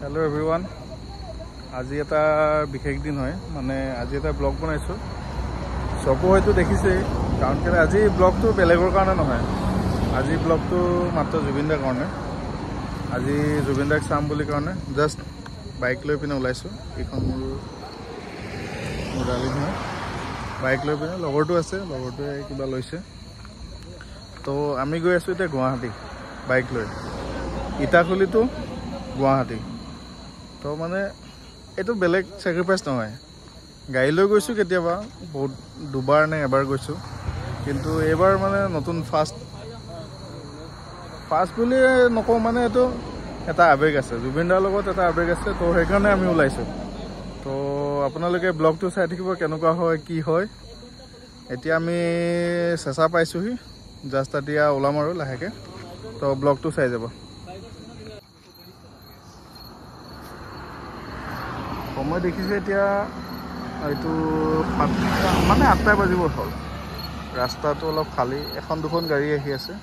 hello everyone आज এটা বিশেষ দিন হয় মানে আজি এটা ব্লগ বনাইছো সবো হয়তো দেখিছে কাৰণ কেলে আজি ব্লগটো বেলেগৰ কাৰণে নহয় আজি ব্লগটো মাত্ৰ জুবিনদাৰ কাৰণে আজি জুবিনদাক চাম বুলি কাৰণে জাস্ট বাইক লৈ পিনে ওলাইছো এখন মোৰালি নহয় বাইক লৈ পিনে লগৰটো আছে লগৰটোৱে কিবা লৈছে তো আমি গৈ আছো এতিয়া গুৱাহাটী বাইক লৈ ইটাখুলি টু গুৱাহাটী তো মানে এটো বেলেগ স্যাক্ৰিফাইস নহয় গাড়ী লৈ গৈছো কেতিয়াবা বহুত দুবাৰ নে এবাৰ গৈছো কিন্তু এবাৰ মানে নতুন ফাষ্ট বুলি নকওঁ মানে এটো এটা আবেগ আছে জুবিনদাৰ লগত এটা আবেগ আছে তো সেইকাৰণে আমি ওলাইছো তো আপোনালোকে ব্লগটো চাই থাকিব কেনেকুৱা হয় কি হয় এতিয়া আমি চেঁচা পাইছোহি জাস্ট এতিয়া ওলাম আৰু লাহেকে তো ব্লগটো চাই যাব সময় দেখিছে এতিয়া এইটো মানে 8টা বাজিব হ'ল ৰাস্তাটো অলপ খালী এখন দুখন গাড়ী আহি আছে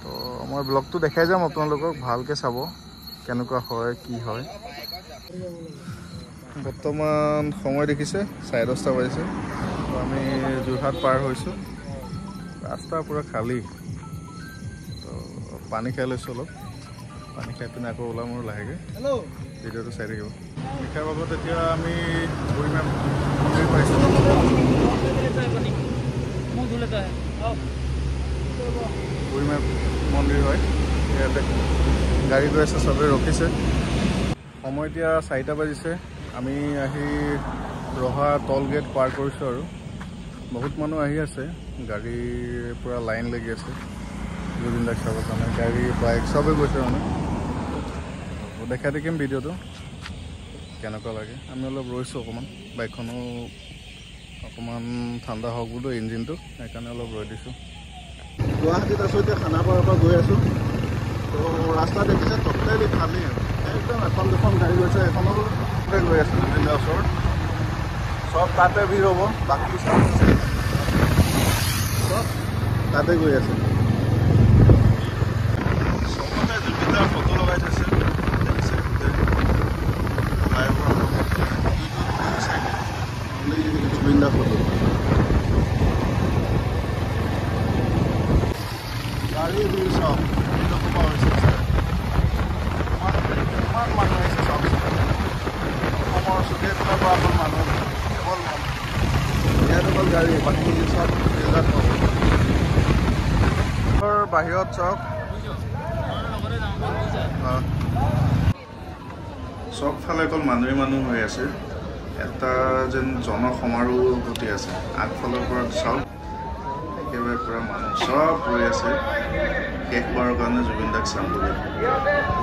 তো মই ব্লগটো দেখাই যাম আপোনালোকক ভালকে চাব কেনেকুৱা হয় কি হয় বৰ্তমান সময় দেখিছে 10:30 বাজিছে তো আমি যোৰহাট পাৰ হৈছো ৰাস্তা পুৰা খালী তো পানী খাই লৈছো অলপ পানী খাই পিনে আকৌ ওলাম আৰু লাহেকে ভিডিঅ'টো চাই থাকিব লিখাৰ বাবদ এতিয়া আমি বুঢ়ীমাপ মন্দিৰ পাইছোঁ বুঢ়ীমাপ মন্দিৰ হয় ইয়াতে গাড়ী গৈ আছে চবেই ৰখিছে সময় এতিয়া 4টা বাজিছে আমি আহি ৰহা টল গেট পাৰ কৰিছোঁ আৰু বহুত মানুহ আহি আছে গাড়ীৰ পুৰা লাইন লাগি আছে জুবিনদাক চাবৰ কাৰণে গাড়ী বাইক চবেই গৈছে মানে দেখাই দেখিম ভিডিঅ'টো কেনেকুৱা লাগে আমি অলপ ৰৈছোঁ অকণমান বাইকখনো অকণমান ঠাণ্ডা হওক বোলো ইঞ্জিনটো সেইকাৰণে অলপ ৰৈ দিছোঁ গুৱাহাটীত আছোঁ এতিয়া খানাপাৰাৰ পৰা গৈ আছোঁ তো ৰাস্তা দেখিছে টটেলি খালী একদম এখন দুখন গাড়ী গৈছে এখনো গৈ আছে জুবিনদাৰ ওচৰত চব তাতে ভিৰ হ'ব বাকী চব তাতে গৈ আছে চবতে জুবিনদাৰ ফটো লগাই থৈছে জুবিনদাৰ ফটো গাড়ী ভিৰ চব ইমান মানুহ আহিছে চব অসমৰ চুকে কোণৰ পৰা অকল মানুহ কেৱল মানুহ ইয়াত অকল গাড়ী বাকী চব ৰিজাৰ্ভ বাহিৰত চব চবফালে অকল মানুহ হৈ আছে এটা যেন জনসমাৰোহ ঘটি আছে আগফালৰ পৰা চাওক একেবাৰে পুৰা মানুহ চব ৰৈ আছে শেষবাৰৰ কাৰণে জুবিনদাক চাম বুলি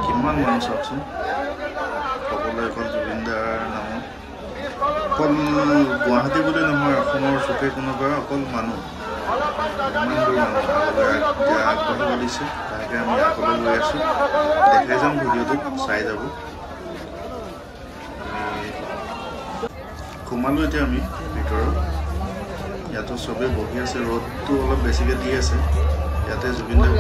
কিমান মানুহ চাওকচোন সকলোৱে অকল জুবিনদাৰ নামত অকল গুৱাহাটী বুলি নহয় অসমৰ চুকে কোণৰ পৰা অকল মানুহ ইমান দূৰ মানুহ আগবাঢ়িব দিছে তাকে আমি আগলৈ গৈ আছোঁ দেখাই যাম ভিডিঅ'টো চাই যাব সোমালোঁ এতিয়া আমি ভিতৰত ইয়াতো চবেই বহি আছে ৰ'দটো অলপ বেছিকৈ দি আছে ইয়াতে জুবিনদাক